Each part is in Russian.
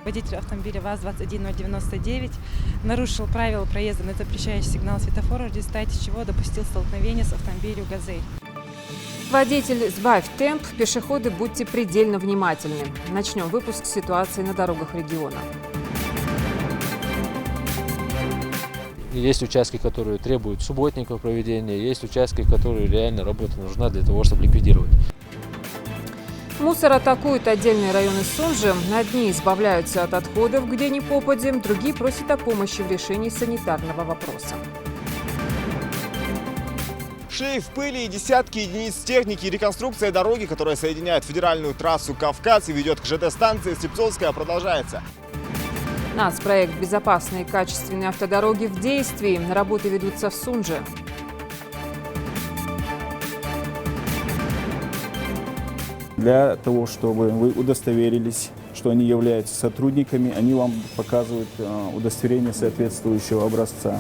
Водитель автомобиля ВАЗ-21099 нарушил правила проезда на запрещающий сигнал светофора, в результате чего допустил столкновение с автомобилем «Газель». Водитель, сбавь темп, пешеходы, будьте предельно внимательны. Начнем выпуск ситуации на дорогах региона. Есть участки, которые требуют субботников проведения, есть участки, которые реально работа нужна для того, чтобы ликвидировать. Мусор атакует отдельные районы Сунжи. Одни избавляются от отходов, где ни попадя, другие просят о помощи в решении санитарного вопроса. Шлейф пыли и десятки единиц техники. Реконструкция дороги, которая соединяет федеральную трассу Кавказ и ведет к ЖД-станции Слепцовская, продолжается. Нацпроект «Безопасные и качественные автодороги» в действии. Работы ведутся в Сунже. Для того, чтобы вы удостоверились, что они являются сотрудниками, они вам показывают удостоверение соответствующего образца.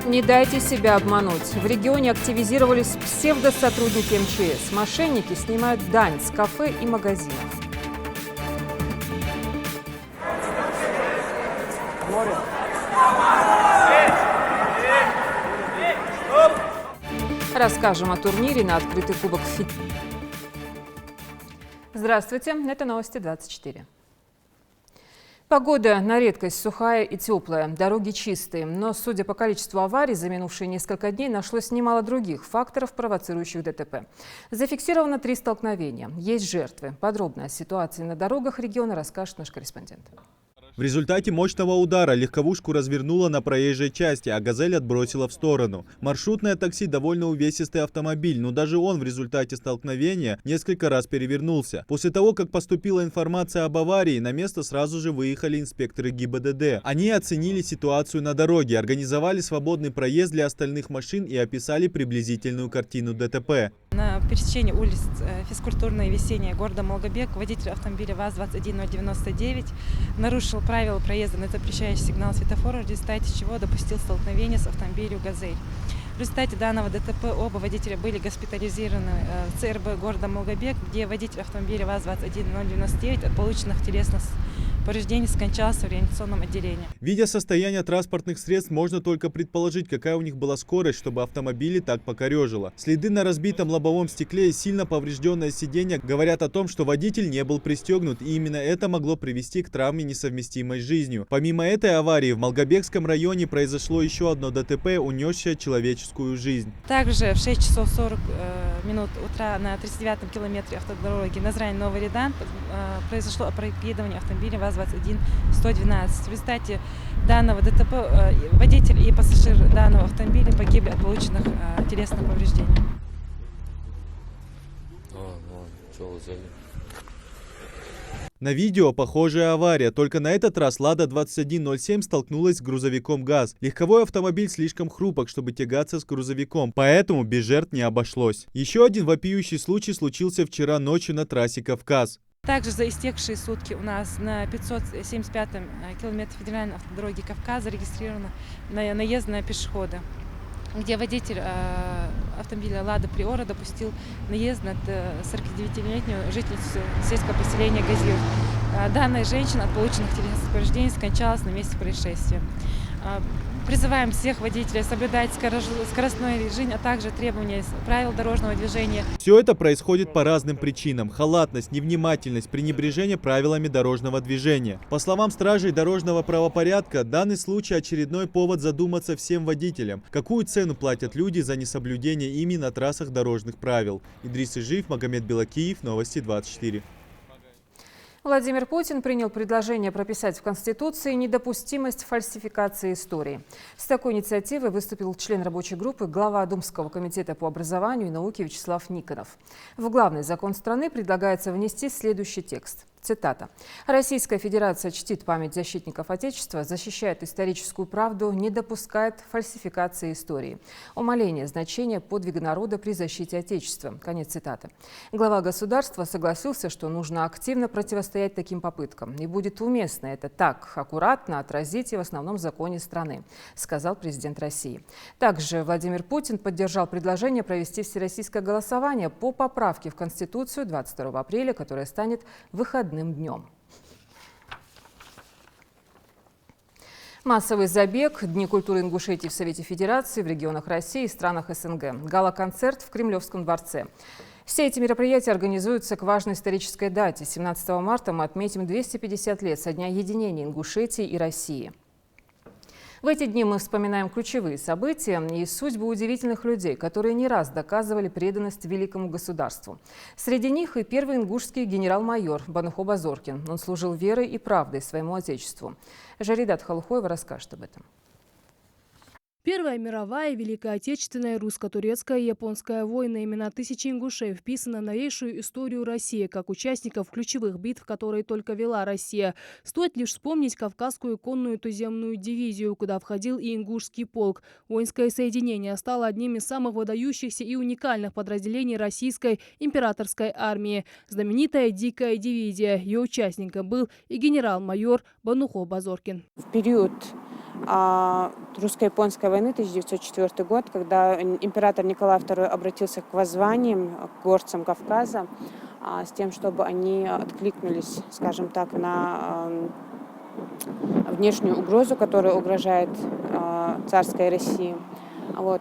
Не дайте себя обмануть. В регионе активизировались псевдосотрудники МЧС. Мошенники снимают дань с кафе и магазинов. Расскажем о турнире на открытый кубок ФИД. Здравствуйте, это новости 24. Погода на редкость сухая и теплая, дороги чистые. Но, судя по количеству аварий, за минувшие несколько дней нашлось немало других факторов, провоцирующих ДТП. Зафиксировано 3 столкновения. Есть жертвы. Подробно о ситуации на дорогах региона расскажет наш корреспондент. В результате мощного удара легковушку развернуло на проезжей части, а «Газель» отбросила в сторону. Маршрутное такси довольно увесистый автомобиль, но даже он в результате столкновения несколько раз перевернулся. После того, как поступила информация об аварии, на место сразу же выехали инспекторы ГИБДД. Они оценили ситуацию на дороге, организовали свободный проезд для остальных машин и описали приблизительную картину ДТП. На пересечении улиц Физкультурная и Весенняя города Малгобек водитель автомобиля ВАЗ-21099 нарушил правила проезда на запрещающий сигнал светофора, в результате чего допустил столкновение с автомобилем «Газель». В результате данного ДТП оба водителя были госпитализированы в ЦРБ города Малгобек, где водитель автомобиля ВАЗ-21099 от полученных телесных повреждений скончался в реанимационном отделении. Видя состояние транспортных средств, можно только предположить, какая у них была скорость, чтобы автомобили так покорежило. Следы на разбитом лобовом стекле и сильно поврежденное сиденье говорят о том, что водитель не был пристегнут, и именно это могло привести к травме, несовместимой с жизнью. Помимо этой аварии, в Малгобекском районе произошло еще одно ДТП, унесшее человеческую жизнь. Также в 6 часов 40 минут утра на 39-м километре автодороги Назрань-Новый Редан произошло опрокидывание автомобиля ВАЗ-21112. В результате данного ДТП водитель и пассажир данного автомобиля погибли от полученных телесных повреждений. На видео похожая авария, только на этот раз «Лада-2107» столкнулась с грузовиком ГАЗ. Легковой автомобиль слишком хрупок, чтобы тягаться с грузовиком, поэтому без жертв не обошлось. Еще один вопиющий случай случился вчера ночью на трассе Кавказ. Также за истекшие сутки у нас на 575-м километре федеральной автодороги Кавказ зарегистрировано наезд на пешехода, где водитель автомобиля «Лада Приора» допустил наезд над 49-летнюю жительницу сельского поселения Газир. Данная женщина от полученных телесных повреждений скончалась на месте происшествия. Призываем всех водителей соблюдать скоростной режим, а также требования правил дорожного движения. Все это происходит по разным причинам. Халатность, невнимательность, пренебрежение правилами дорожного движения. По словам стражей дорожного правопорядка, данный случай очередной повод задуматься всем водителям, какую цену платят люди за несоблюдение ими на трассах дорожных правил. Идрис Ижиев, Магомед Белакиев, Новости 24. Владимир Путин принял предложение прописать в Конституции недопустимость фальсификации истории. С такой инициативой выступил член рабочей группы, глава Думского комитета по образованию и науке Вячеслав Никонов. В главный закон страны предлагается внести следующий текст. Цитата. «Российская Федерация чтит память защитников Отечества, защищает историческую правду, не допускает фальсификации истории. Умаление значения подвига народа при защите Отечества». Конец цитаты. Глава государства согласился, что нужно активно противостоять таким попыткам. И будет уместно это так аккуратно отразить и в основном законе страны, сказал президент России. Также Владимир Путин поддержал предложение провести всероссийское голосование по поправке в Конституцию 22 апреля, которое станет выходным днем. Массовый забег, Дни культуры Ингушетии в Совете Федерации, в регионах России и странах СНГ. Гала-концерт в Кремлевском дворце. Все эти мероприятия организуются к важной исторической дате. 17 марта мы отметим 250 лет со дня единения Ингушетии и России. В эти дни мы вспоминаем ключевые события и судьбы удивительных людей, которые не раз доказывали преданность великому государству. Среди них и первый ингушский генерал-майор Банухо Базоркин. Он служил верой и правдой своему отечеству. Жаридат Халухоева расскажет об этом. Первая мировая, Великая Отечественная, русско-турецкая и японская войны. Имена тысячи ингушей вписаны в новейшую историю России, как участников ключевых битв, которые только вела Россия. Стоит лишь вспомнить Кавказскую конную туземную дивизию, куда входил и ингушский полк. Воинское соединение стало одним из самых выдающихся и уникальных подразделений российской императорской армии. Знаменитая Дикая дивизия. Ее участником был и генерал-майор Банухо Базоркин. В период русско-японской войны 1904 год, когда император Николай II обратился к воззваниям, к горцам Кавказа, с тем, чтобы они откликнулись, скажем так, на внешнюю угрозу, которая угрожает царской России.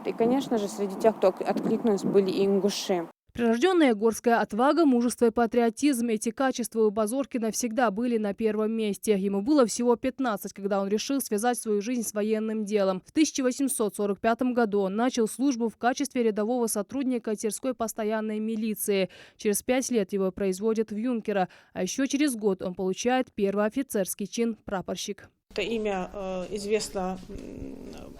И, конечно же, среди тех, кто откликнулись, были и ингуши. Прирожденная горская отвага, мужество и патриотизм – эти качества у Базоркина всегда были на первом месте. Ему было всего 15, когда он решил связать свою жизнь с военным делом. В 1845 году он начал службу в качестве рядового сотрудника Терской постоянной милиции. Через 5 лет его производят в юнкера, а еще через год он получает первый офицерский чин прапорщик. Это имя известно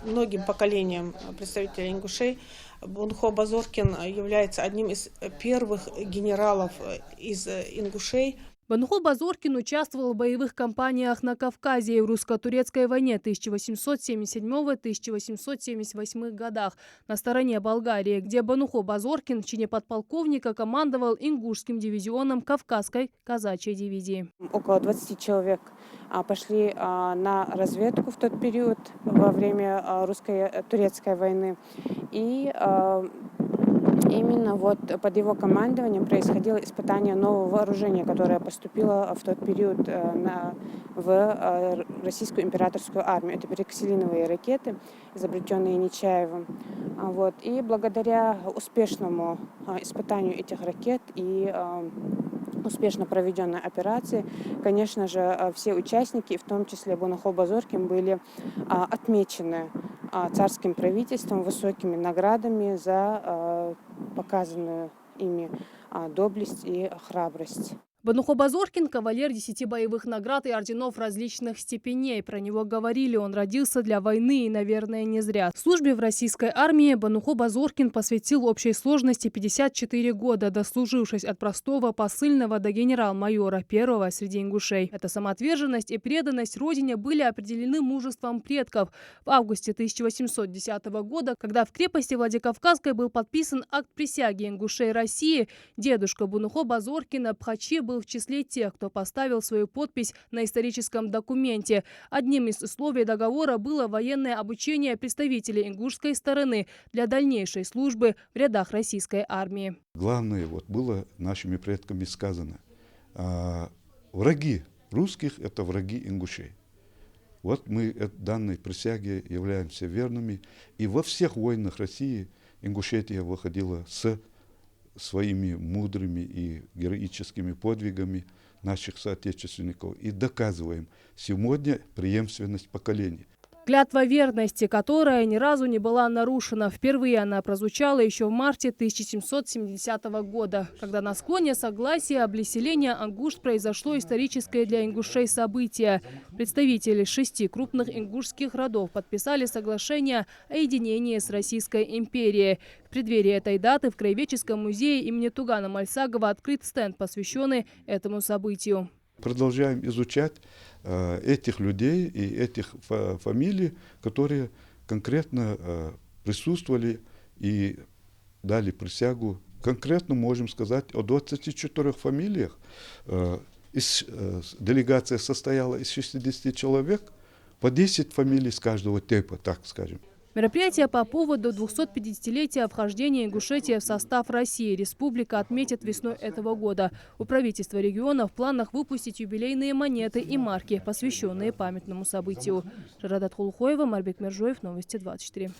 многим поколениям представителей ингушей. Банухо Базоркин является одним из первых генералов из ингушей. Банухо Базоркин участвовал в боевых кампаниях на Кавказе и в русско-турецкой войне 1877-1878 годах на стороне Болгарии, где Банухо Базоркин в чине подполковника командовал ингушским дивизионом Кавказской казачьей дивизии. Около 20 человек пошли на разведку в тот период во время русско-турецкой войны. И именно под его командованием происходило испытание нового вооружения, которое поступило в тот период в российскую императорскую армию. Это пероксилиновые ракеты, изобретенные Нечаевым. И благодаря успешному испытанию этих ракет и успешно проведенной операции, конечно же, все участники, в том числе Банухо Базоркин, были отмечены царским правительством высокими наградами за показанную ими доблесть и храбрость. Банухо Базоркин – кавалер 10 боевых наград и орденов различных степеней. Про него говорили, он родился для войны и, наверное, не зря. Службе в российской армии Банухо Базоркин посвятил общей сложности 54 года, дослужившись от простого посыльного до генерал-майора, первого среди ингушей. Эта самоотверженность и преданность родине были определены мужеством предков. В августе 1810 года, когда в крепости Владикавказской был подписан акт присяги ингушей России, дедушка Банухо Базоркина Пхачи был в числе тех, кто поставил свою подпись на историческом документе. Одним из условий договора было военное обучение представителей ингушской стороны для дальнейшей службы в рядах российской армии. Главное, было нашими предками сказано, враги русских – это враги ингушей. Мы данной присяге являемся верными. И во всех войнах России Ингушетия выходила с своими мудрыми и героическими подвигами наших соотечественников. И доказываем сегодня преемственность поколений. Клятва верности, которая ни разу не была нарушена. Впервые она прозвучала еще в марте 1770 года, когда на склоне Согласия облеселения Ангушт произошло историческое для ингушей событие. Представители 6 крупных ингушских родов подписали соглашение о единении с Российской империей. В преддверии этой даты в Краеведческом музее имени Тугана Мальсагова открыт стенд, посвященный этому событию. Продолжаем изучать этих людей и этих фамилий, которые конкретно присутствовали и дали присягу. Конкретно можем сказать о 24 фамилиях. Делегация состояла из 60 человек, по 10 фамилий с каждого типа, так скажем. Мероприятие по поводу 250-летия вхождения Ингушетии в состав России республика отметит весной этого года. У правительства региона в планах выпустить юбилейные монеты и марки, посвященные памятному событию. Жарадат Хулухоева, Марбек Мержоев, Новости 24.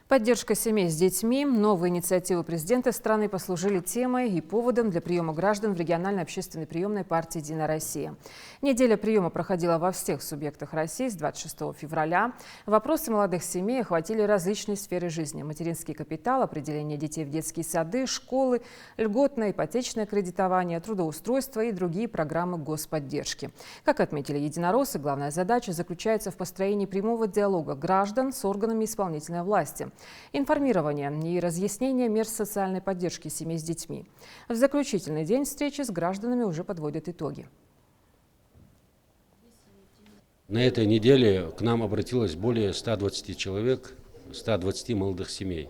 Поддержка семей с детьми, новые инициативы президента страны послужили темой и поводом для приема граждан в региональной общественной приемной партии «Единая Россия». Неделя приема проходила во всех субъектах России с 26 февраля. Вопросы молодых семей охватили различные сферы жизни: материнский капитал, определение детей в детские сады, школы, льготное ипотечное кредитование, трудоустройство и другие программы господдержки. Как отметили единороссы, главная задача заключается в построении прямого диалога граждан с органами исполнительной власти, информирование и разъяснение мер социальной поддержки семей с детьми. В заключительный день встречи с гражданами уже подводят итоги. На этой неделе к нам обратилось более 120 человек, 120 молодых семей.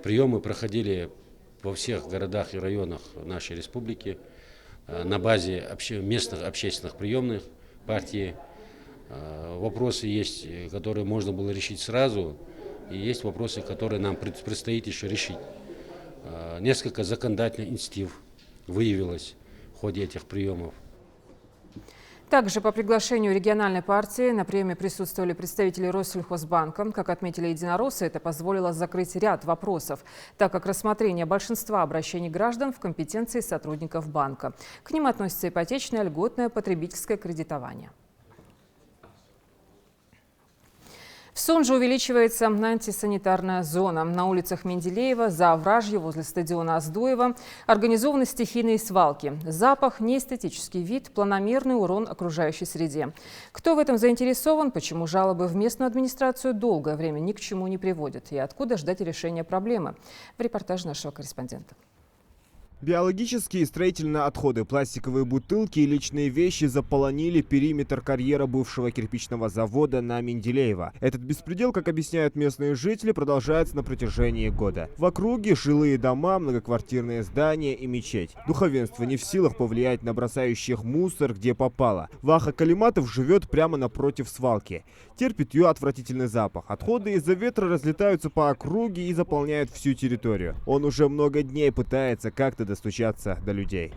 Приемы проходили во всех городах и районах нашей республики на базе местных общественных приемных партии. Вопросы есть, которые можно было решить сразу, и есть вопросы, которые нам предстоит еще решить. Несколько законодательных инициатив выявилось в ходе этих приемов. Также по приглашению региональной партии на приеме присутствовали представители Россельхозбанка. Как отметили единороссы, это позволило закрыть ряд вопросов, так как рассмотрение большинства обращений граждан в компетенции сотрудников банка. К ним относится ипотечное, льготное, потребительское кредитование. В Сунже увеличивается антисанитарная зона. На улицах Менделеева, Заовражье, возле стадиона Аздоева организованы стихийные свалки. Запах, неэстетический вид, планомерный урон окружающей среде. Кто в этом заинтересован, почему жалобы в местную администрацию долгое время ни к чему не приводят и откуда ждать решения проблемы? В репортаже нашего корреспондента. Биологические и строительные отходы, пластиковые бутылки и личные вещи заполонили периметр карьера бывшего кирпичного завода на Менделеева. Этот беспредел, как объясняют местные жители, продолжается на протяжении года. В округе жилые дома, многоквартирные здания и мечеть. Духовенство не в силах повлиять на бросающих мусор, где попало. Ваха Калиматов живет прямо напротив свалки. Терпит ее отвратительный запах. Отходы из-за ветра разлетаются по округе и заполняют всю территорию. Он уже много дней пытается как-то достучаться до людей.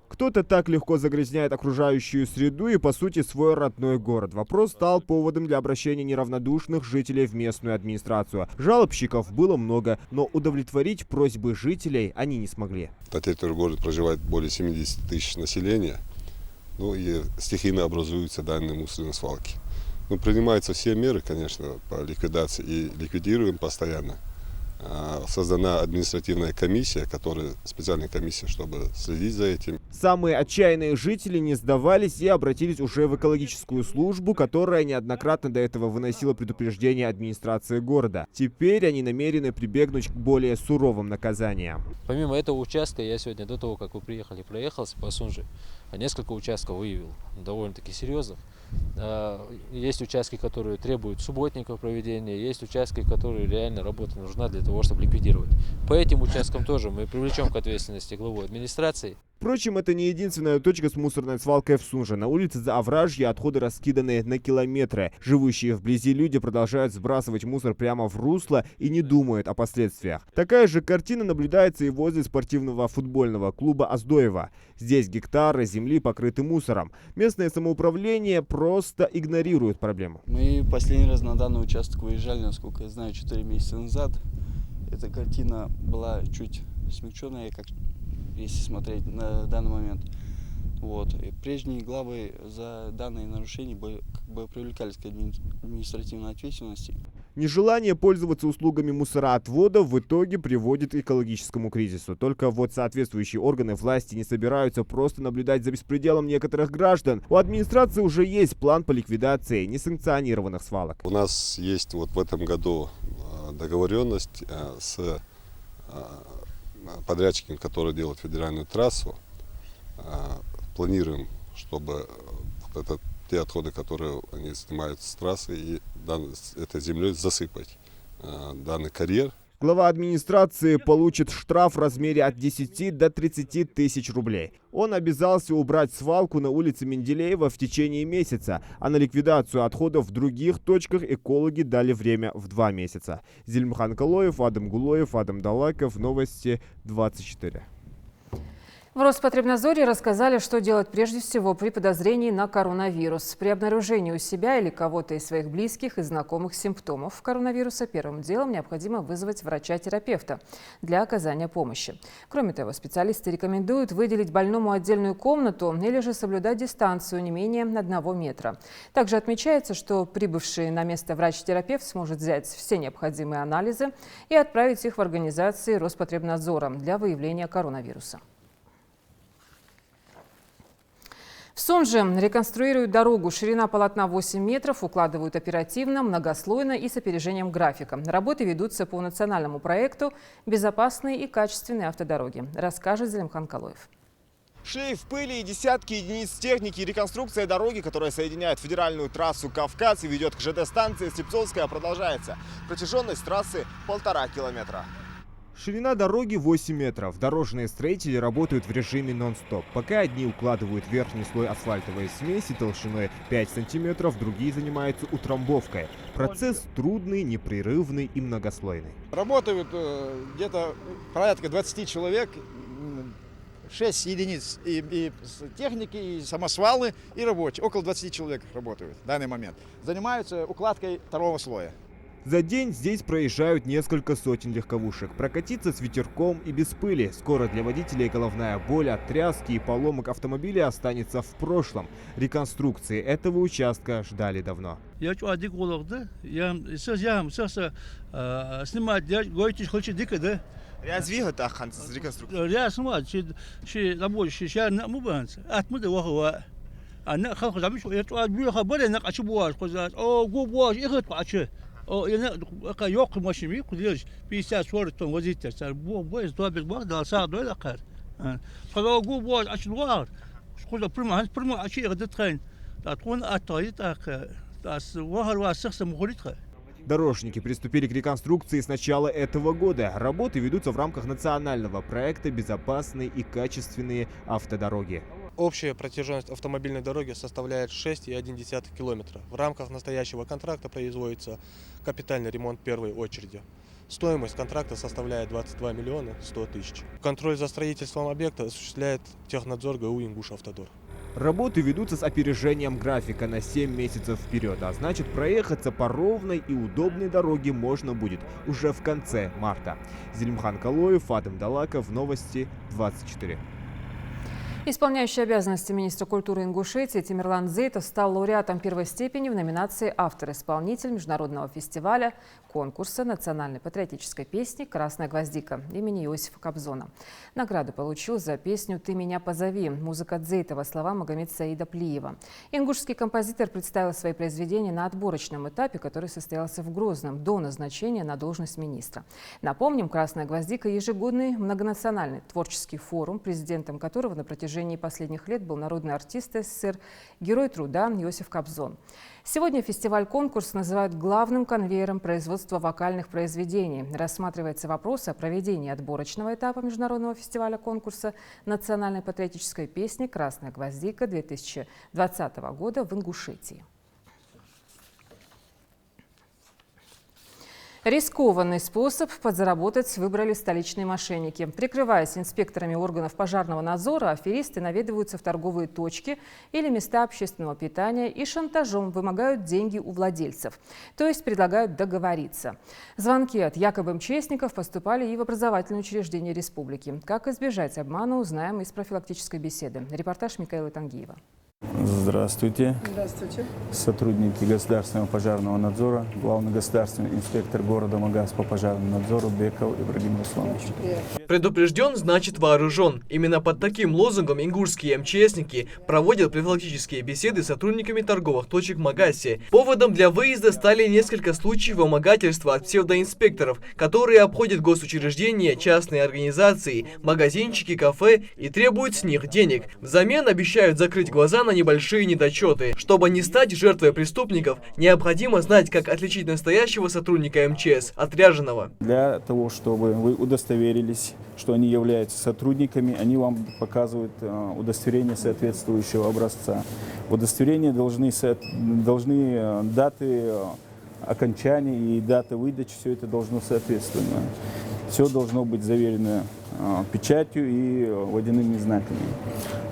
Кто-то так легко загрязняет окружающую среду и, по сути, свой родной город. Вопрос стал поводом для обращения неравнодушных жителей в местную администрацию. Жалобщиков было много, но удовлетворить просьбы жителей они не смогли. На территории города проживает более 70 тысяч населения, и стихийно образуются данные мусорные свалки. Принимаются все меры, конечно, по ликвидации, и ликвидируем постоянно. Создана административная комиссия, специальная комиссия, чтобы следить за этим. Самые отчаянные жители не сдавались и обратились уже в экологическую службу, которая неоднократно до этого выносила предупреждение администрации города. Теперь они намерены прибегнуть к более суровым наказаниям. Помимо этого участка, я сегодня до того, как вы приехали, проехался по Сунже, несколько участков выявил, довольно-таки серьезных. Есть участки, которые требуют субботников проведения, есть участки, которые реально работа нужна для того, чтобы ликвидировать. По этим участкам тоже мы привлечем к ответственности главу администрации. Впрочем, это не единственная точка с мусорной свалкой в Сунже. На улице Заовражья отходы раскиданы на километры. Живущие вблизи люди продолжают сбрасывать мусор прямо в русло и не думают о последствиях. Такая же картина наблюдается и возле спортивного футбольного клуба Аздоева. Здесь гектары земли покрыты мусором. Местное самоуправление просто игнорирует проблему. Мы последний раз на данный участок выезжали, насколько я знаю, 4 месяца назад. Эта картина была чуть смягченная, если смотреть на данный момент. И прежние главы за данные нарушения привлекались к административной ответственности. Нежелание пользоваться услугами мусороотвода в итоге приводит к экологическому кризису. Только соответствующие органы власти не собираются просто наблюдать за беспределом некоторых граждан. У администрации уже есть план по ликвидации несанкционированных свалок. У нас есть в этом году договоренность с подрядчиком, который делает федеральную трассу. Планируем, чтобы этот те отходы, которые они снимают с трассы, и этой землей засыпать данный карьер. Глава администрации получит штраф в размере от 10 до 30 тысяч рублей. Он обязался убрать свалку на улице Менделеева в течение месяца, а на ликвидацию отходов в других точках экологи дали время в 2 месяца. Зелимхан Калоев, Адам Гулоев, Адам Далаков. Новости 24. В Роспотребнадзоре рассказали, что делать прежде всего при подозрении на коронавирус. При обнаружении у себя или кого-то из своих близких и знакомых симптомов коронавируса первым делом необходимо вызвать врача-терапевта для оказания помощи. Кроме того, специалисты рекомендуют выделить больному отдельную комнату или же соблюдать дистанцию не менее 1 метра. Также отмечается, что прибывший на место врач-терапевт сможет взять все необходимые анализы и отправить их в организации Роспотребнадзора для выявления коронавируса. В Сунже реконструируют дорогу. Ширина полотна 8 метров, укладывают оперативно, многослойно и с опережением графика. Работы ведутся по национальному проекту «Безопасные и качественные автодороги», расскажет Зелимхан Калоев. Шлейф пыли и десятки единиц техники. Реконструкция дороги, которая соединяет федеральную трассу Кавказ и ведет к ЖД-станции Слепцовская, продолжается. Протяженность трассы 1,5 километра. Ширина дороги 8 метров. Дорожные строители работают в режиме нон-стоп. Пока одни укладывают верхний слой асфальтовой смеси толщиной 5 сантиметров, другие занимаются утрамбовкой. Процесс трудный, непрерывный и многослойный. Работают где-то порядка 20 человек, 6 единиц и техники, и самосвалы, и рабочие. Около 20 человек работают в данный момент. Занимаются укладкой 2-го слоя. За день здесь проезжают несколько сотен легковушек. Прокатиться с ветерком и без пыли. Скоро для водителей головная боль от тряски и поломок автомобиля останется в прошлом. Реконструкции этого участка ждали давно. Yok maşini kuruyoruz. 50-40 ton vaziyette. Bu doğru bak daha sağ böyle akar. Sonra bu açılıyor. Şurada prima açıyor da tren. Da tron atayı так. Das вахар васахса мухоритха. Дорожники приступили к реконструкции с начала этого года. Работы ведутся в рамках национального проекта «Безопасные и качественные автодороги». Общая протяженность автомобильной дороги составляет 6,1 километра. В рамках настоящего контракта производится капитальный ремонт первой очереди. Стоимость контракта составляет 22 миллиона 100 тысяч. Контроль за строительством объекта осуществляет технадзор ГУ «Ингушавтодор». Работы ведутся с опережением графика на 7 месяцев вперед, а значит, проехаться по ровной и удобной дороге можно будет уже в конце марта. Зелимхан Калоев, Адам Далаков, Новости 24. Исполняющий обязанности министра культуры Ингушетии Тимирлан Зейтов стал лауреатом первой степени в номинации «Автор-исполнитель» международного фестиваля конкурса национальной патриотической песни «Красная гвоздика» имени Иосифа Кобзона. Награду получил за песню «Ты меня позови». Музыка Зейтова, слова Магомед Саида Плиева. Ингушский композитор представил свои произведения на отборочном этапе, который состоялся в Грозном до назначения на должность министра. Напомним, «Красная гвоздика» – ежегодный многонациональный творческий форум, президентом которого на протяжении последних лет был народный артист СССР, герой труда Иосиф Кобзон. Сегодня фестиваль-конкурс называют главным конвейером производства вокальных произведений. Рассматривается вопрос о проведении отборочного этапа международного фестиваля-конкурса национальной патриотической песни «Красная гвоздика» 2020 года в Ингушетии. Рискованный способ подзаработать выбрали столичные мошенники. Прикрываясь инспекторами органов пожарного надзора, аферисты наведываются в торговые точки или места общественного питания и шантажом вымогают деньги у владельцев. То есть предлагают договориться. Звонки от якобы МЧСников поступали и в образовательные учреждения республики. Как избежать обмана, узнаем из профилактической беседы. Репортаж Микаэлы Тангиева. Здравствуйте. Здравствуйте. Сотрудники Государственного пожарного надзора, главный государственный инспектор города Магаз по пожарному надзору Беков Ибрагим Русланович. Предупрежден, значит вооружен. Именно под таким лозунгом ингушские МЧСники проводят профилактические беседы с сотрудниками торговых точек в Магасе. Поводом для выезда стали несколько случаев вымогательства от псевдоинспекторов, которые обходят госучреждения, частные организации, магазинчики, кафе и требуют с них денег. Взамен обещают закрыть глаза на небольшие недочеты. Чтобы не стать жертвой преступников, необходимо знать, как отличить настоящего сотрудника МЧС от ряженого. Для того, чтобы вы удостоверились, что они являются сотрудниками, они вам показывают удостоверение соответствующего образца. Удостоверения должны даты окончания и дата выдачи, все это должно соответствовать. Все должно быть заверено печатью и водяными знаками.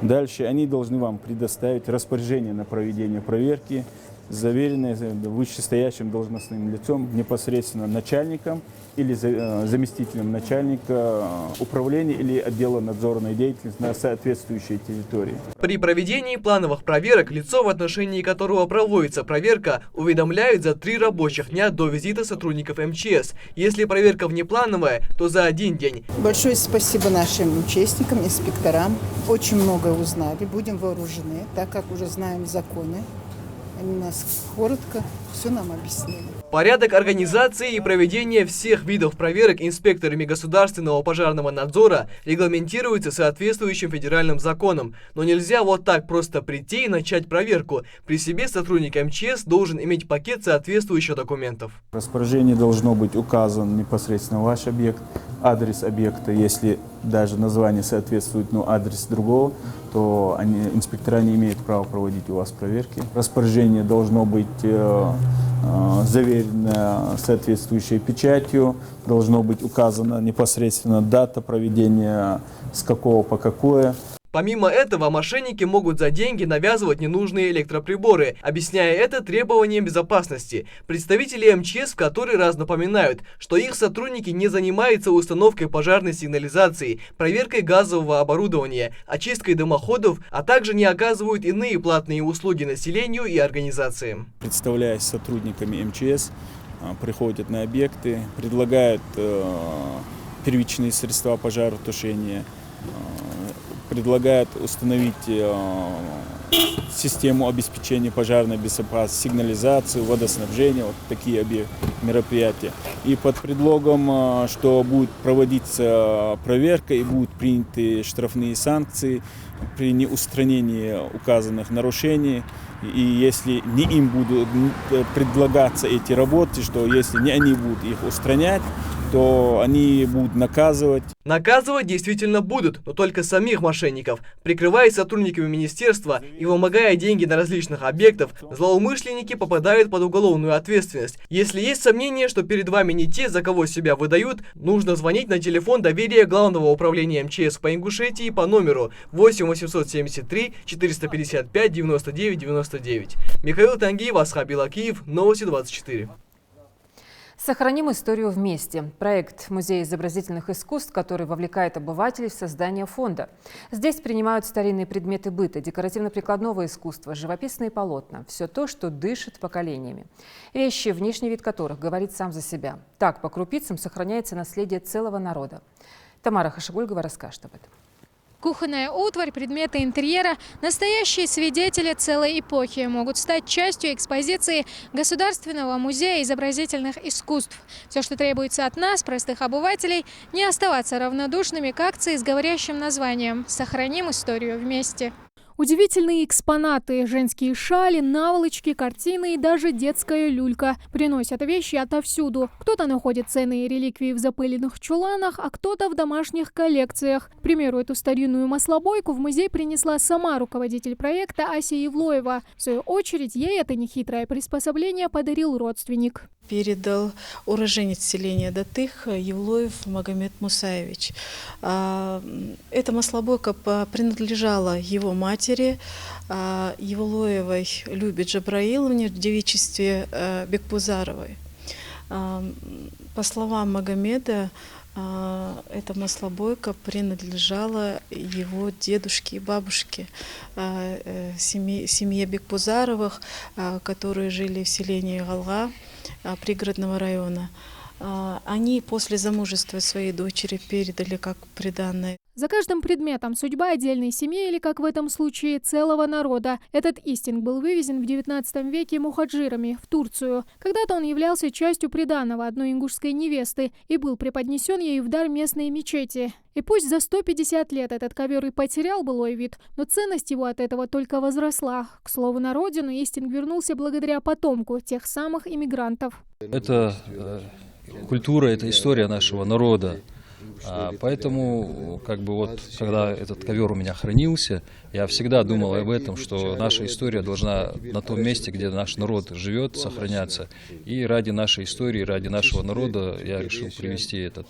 Дальше они должны вам предоставить распоряжение на проведение проверки, заверенное вышестоящим должностным лицом, непосредственно начальником или заместителем начальника управления или отдела надзорной деятельности на соответствующей территории. При проведении плановых проверок лицо, в отношении которого проводится проверка, уведомляют за 3 рабочих дня до визита сотрудников МЧС. Если проверка внеплановая, то за 1 день. Большое спасибо нашим участникам, инспекторам. Очень многое узнали, будем вооружены, так как уже знаем законы. Они нас коротко все нам объяснили. Порядок организации и проведения всех видов проверок инспекторами Государственного пожарного надзора регламентируется соответствующим федеральным законом. Но нельзя вот так просто прийти и начать проверку. При себе сотрудник МЧС должен иметь пакет соответствующих документов. В распоряжении должно быть указан непосредственно ваш объект, адрес объекта. Если даже название соответствует, но адрес другого, то инспектора не имеют права проводить у вас проверки. Распоряжение должно быть заверено соответствующей печатью, должно быть указана непосредственно дата проведения, с какого по какое. Помимо этого, мошенники могут за деньги навязывать ненужные электроприборы, объясняя это требованием безопасности. Представители МЧС в который раз напоминают, что их сотрудники не занимаются установкой пожарной сигнализации, проверкой газового оборудования, очисткой дымоходов, а также не оказывают иные платные услуги населению и организациям. Представляясь сотрудниками МЧС, приходят на объекты, предлагают первичные средства пожаротушения, предлагают установить систему обеспечения пожарной безопасности, сигнализацию, водоснабжение, вот такие мероприятия. И под предлогом, что будет проводиться проверка и будут приняты штрафные санкции при неустранении указанных нарушений. И если не им будут предлагаться эти работы, что если не они будут их устранять, то они будут наказывать. Наказывать действительно будут, но только самих мошенников. Прикрываясь сотрудниками министерства и вымогая деньги на различных объектах, злоумышленники попадают под уголовную ответственность. Если есть сомнение, что перед вами не те, за кого себя выдают, нужно звонить на телефон доверия Главного управления МЧС по Ингушетии по номеру 8 873 455 99 99. Михаил Тангиев, Асхаб Илакиев, Новости 24. Сохраним историю вместе. Проект Музея изобразительных искусств, который вовлекает обывателей в создание фонда. Здесь принимают старинные предметы быта, декоративно-прикладного искусства, живописные полотна. Все то, что дышит поколениями. Вещи, внешний вид которых говорит сам за себя. Так, по крупицам сохраняется наследие целого народа. Тамара Хашигульгова расскажет об этом. Кухонная утварь, предметы интерьера – настоящие свидетели целой эпохи, могут стать частью экспозиции Государственного музея изобразительных искусств. Все, что требуется от нас, простых обывателей, не оставаться равнодушными к акции с говорящим названием «Сохраним историю вместе». Удивительные экспонаты, женские шали, наволочки, картины и даже детская люлька. Приносят вещи отовсюду. Кто-то находит ценные реликвии в запыленных чуланах, а кто-то в домашних коллекциях. К примеру, эту старинную маслобойку в музей принесла сама руководитель проекта Ася Евлоева. В свою очередь, ей это нехитрое приспособление подарил родственник. Передал уроженец селения Датых Евлоев Магомед Мусаевич. Эта маслобойка принадлежала его матери, Евлоевой Любе Джабраиловне, в девичестве Бекбузаровой. По словам Магомеда, эта маслобойка принадлежала его дедушке и бабушке, семье Бекбузаровых, которые жили в селении Галга пригородного района. Они после замужества своей дочери передали как приданное. За каждым предметом судьба отдельной семьи или, как в этом случае, целого народа. Этот истинг был вывезен в XIX веке мухаджирами в Турцию. Когда-то он являлся частью приданого одной ингушской невесты и был преподнесен ею в дар местной мечети. И пусть за 150 лет этот ковер и потерял былой вид, но ценность его от этого только возросла. К слову, на родину истинг вернулся благодаря потомку тех самых иммигрантов. Это культура, это история нашего народа. Поэтому, когда этот ковер у меня хранился, я всегда думал об этом, что наша история должна на том месте, где наш народ живет, сохраняться. И ради нашей истории, ради нашего народа я решил привезти этот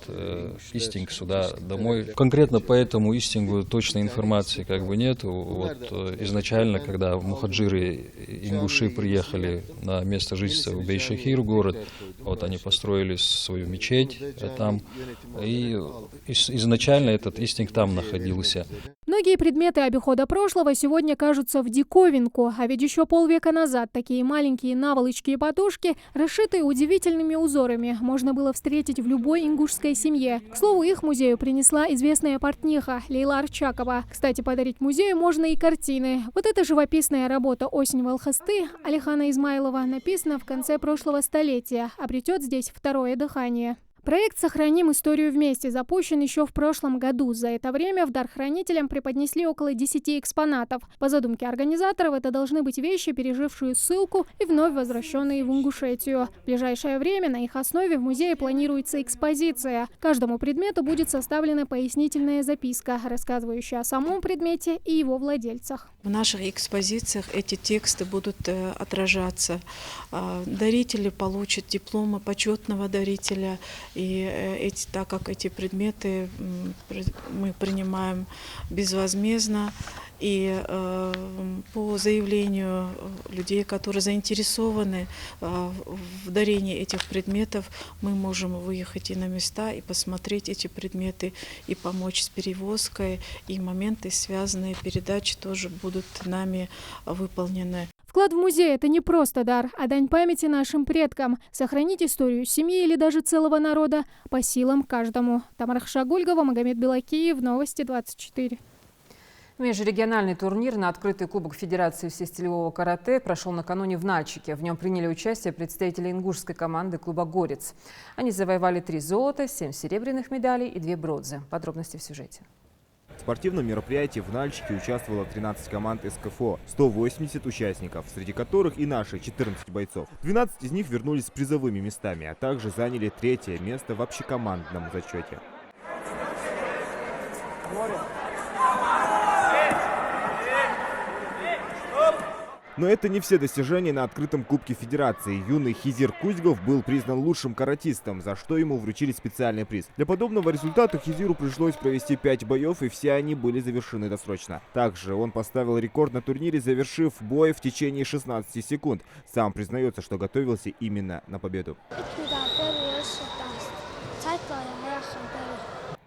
истинг сюда домой. Конкретно по этому истингу точной информации нет. Изначально, когда мухаджиры ингуши приехали на место жительства в Бейшахир, город, они построили свою мечеть там, и изначально этот истинг там находился. Многие предметы обихода прошлого сегодня кажутся в диковинку, а ведь еще полвека назад такие маленькие наволочки и подушки, расшитые удивительными узорами, можно было встретить в любой ингушской семье. К слову, их музею принесла известная портниха Лейла Арчакова. Кстати, подарить музею можно и картины. Вот эта живописная работа «Осень Волхосты» Алихана Измайлова написана в конце прошлого столетия, обретет здесь второе дыхание. Проект «Сохраним историю вместе» запущен еще в прошлом году. За это время в дар хранителям преподнесли около 10 экспонатов. По задумке организаторов, это должны быть вещи, пережившие ссылку и вновь возвращенные в Ингушетию. В ближайшее время на их основе в музее планируется экспозиция. Каждому предмету будет составлена пояснительная записка, рассказывающая о самом предмете и его владельцах. В наших экспозициях эти тексты будут отражаться. Дарители получат дипломы почетного дарителя. И так как эти предметы мы принимаем безвозмездно, и по заявлению людей, которые заинтересованы в дарении этих предметов, мы можем выехать и на места, и посмотреть эти предметы, и помочь с перевозкой, и моменты, связанные передачи, тоже будут нами выполнены. Вклад в музей – это не просто дар, а дань памяти нашим предкам. Сохранить историю семьи или даже целого народа по силам каждому. Тамара Хшагульгова, Магомед Белакиев, Новости 24. Межрегиональный турнир на открытый кубок Федерации всестилевого карате прошел накануне в Нальчике. В нем приняли участие представители ингушской команды клуба «Горец». Они завоевали 3 золота, 7 серебряных медалей и 2 бронзы. Подробности в сюжете. В спортивном мероприятии в Нальчике участвовало 13 команд СКФО, 180 участников, среди которых и наши 14 бойцов. 12 из них вернулись с призовыми местами, а также заняли 3-е место в общекомандном зачете. Но это не все достижения на открытом Кубке Федерации. Юный Хизир Кузьгов был признан лучшим каратистом, за что ему вручили специальный приз. Для подобного результата Хизиру пришлось провести 5 боев, и все они были завершены досрочно. Также он поставил рекорд на турнире, завершив бой в течение 16 секунд. Сам признается, что готовился именно на победу.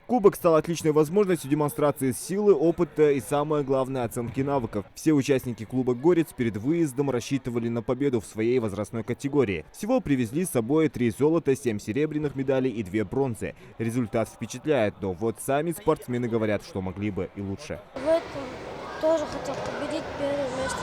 Кубок стал отличной возможностью демонстрации силы, опыта и, самое главное, оценки навыков. Все участники клуба «Горец» перед выездом рассчитывали на победу в своей возрастной категории. Всего привезли с собой 3 золота, 7 серебряных медалей и 2 бронзы. Результат впечатляет, но вот сами спортсмены говорят, что могли бы и лучше. В этом тоже хотел победить, первое место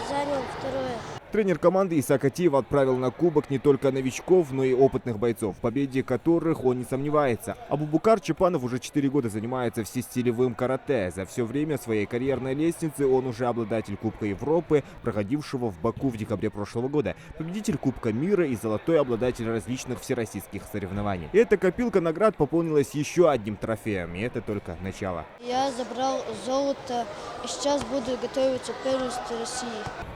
занял, второе. Тренер команды Исаак Атиев отправил на кубок не только новичков, но и опытных бойцов, в победе которых он не сомневается. Абубукар Чапанов уже 4 года занимается всестилевым карате. За все время своей карьерной лестницы он уже обладатель Кубка Европы, проходившего в Баку в декабре прошлого года, победитель Кубка мира и золотой обладатель различных всероссийских соревнований. И эта копилка наград пополнилась еще одним трофеем, и это только начало. Я забрал золото и сейчас буду готовиться к первенству России.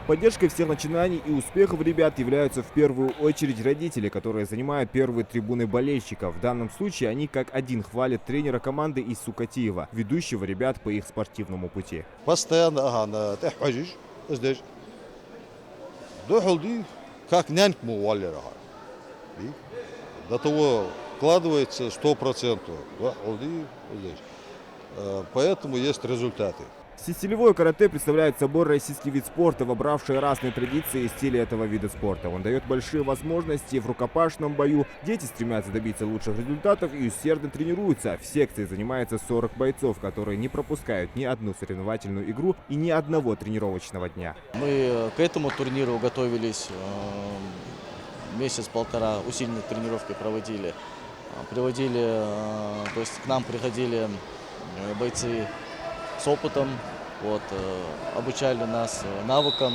Поддержкой всех начинаний и успехов ребят являются в первую очередь родители, которые занимают первые трибуны болельщиков. В данном случае они как один хвалят тренера команды Ису Катиева, ведущего ребят по их спортивному пути. Постоянно здесь как нянька до того вкладывается 100%. Поэтому есть результаты. Всестилевое карате представляет собой российский вид спорта, вобравший разные традиции и стили этого вида спорта. Он дает большие возможности в рукопашном бою. Дети стремятся добиться лучших результатов и усердно тренируются. В секции занимается 40 бойцов, которые не пропускают ни одну соревновательную игру и ни одного тренировочного дня. Мы к этому турниру готовились месяц-полтора, усиленные тренировки проводили. То есть к нам приходили бойцы с опытом, обучали нас навыкам,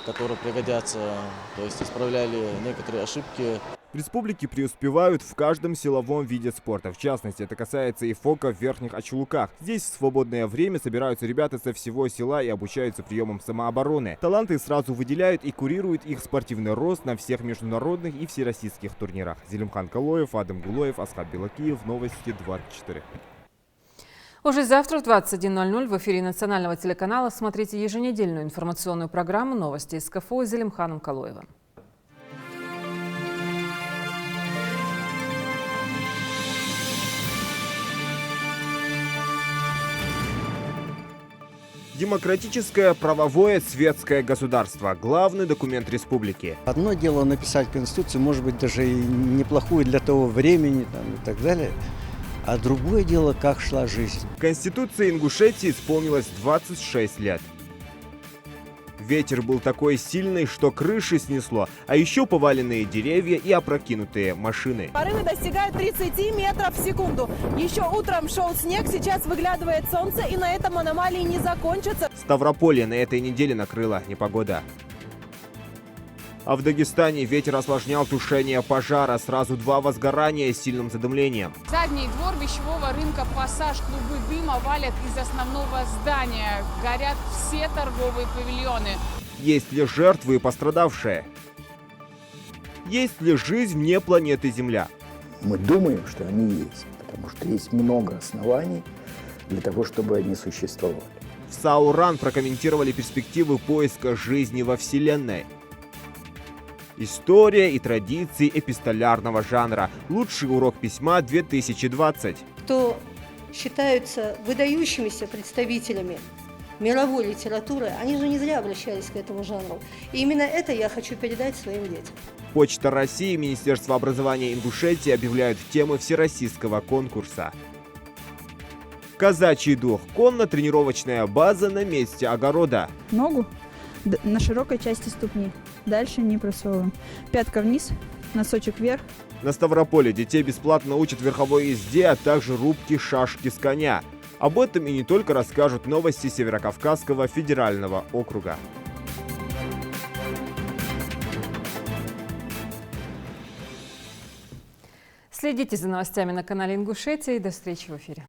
которые пригодятся, то есть исправляли некоторые ошибки. В республике преуспевают в каждом силовом виде спорта. В частности, это касается и фока в Верхних Ачулуках. Здесь в свободное время собираются ребята со всего села и обучаются приемам самообороны. Таланты сразу выделяют и курируют их спортивный рост на всех международных и всероссийских турнирах. Зелимхан Калоев, Адам Гулоев, Асхаб Белакиев. Новости 24. Уже завтра в 21:00 в эфире национального телеканала смотрите еженедельную информационную программу «Новости из КФУ» с Зелимханом Калоевым. Демократическое, правовое, светское государство – главный документ республики. Одно дело написать Конституцию, может быть, даже и неплохую для того времени и так далее. А другое дело, как шла жизнь. Конституции Ингушетии исполнилось 26 лет. Ветер был такой сильный, что крыши снесло, а еще поваленные деревья и опрокинутые машины. Порывы достигают 30 метров в секунду. Еще утром шел снег, сейчас выглядывает солнце, и на этом аномалии не закончатся. Ставрополье на этой неделе накрыла непогода. А в Дагестане ветер осложнял тушение пожара. Сразу 2 возгорания с сильным задымлением. Задний двор вещевого рынка «Пассаж». Клубы дыма валят из основного здания. Горят все торговые павильоны. Есть ли жертвы и пострадавшие? Есть ли жизнь вне планеты Земля? Мы думаем, что они есть, потому что есть много оснований для того, чтобы они существовали. В САУ-РАН прокомментировали перспективы поиска жизни во Вселенной. История и традиции эпистолярного жанра. Лучший урок письма 2020. Кто считаются выдающимися представителями мировой литературы, они же не зря обращались к этому жанру. И именно это я хочу передать своим детям. Почта России и Министерство образования Ингушетии объявляют темы всероссийского конкурса. Казачий дух. Конно-тренировочная база на месте огорода. Ногу на широкой части ступни. Дальше не просовываем. Пятка вниз, носочек вверх. На Ставрополе детей бесплатно учат верховой езде, а также рубке шашки с коня. Об этом и не только расскажут новости Северокавказского федерального округа. Следите за новостями на канале Ингушетии. До встречи в эфире.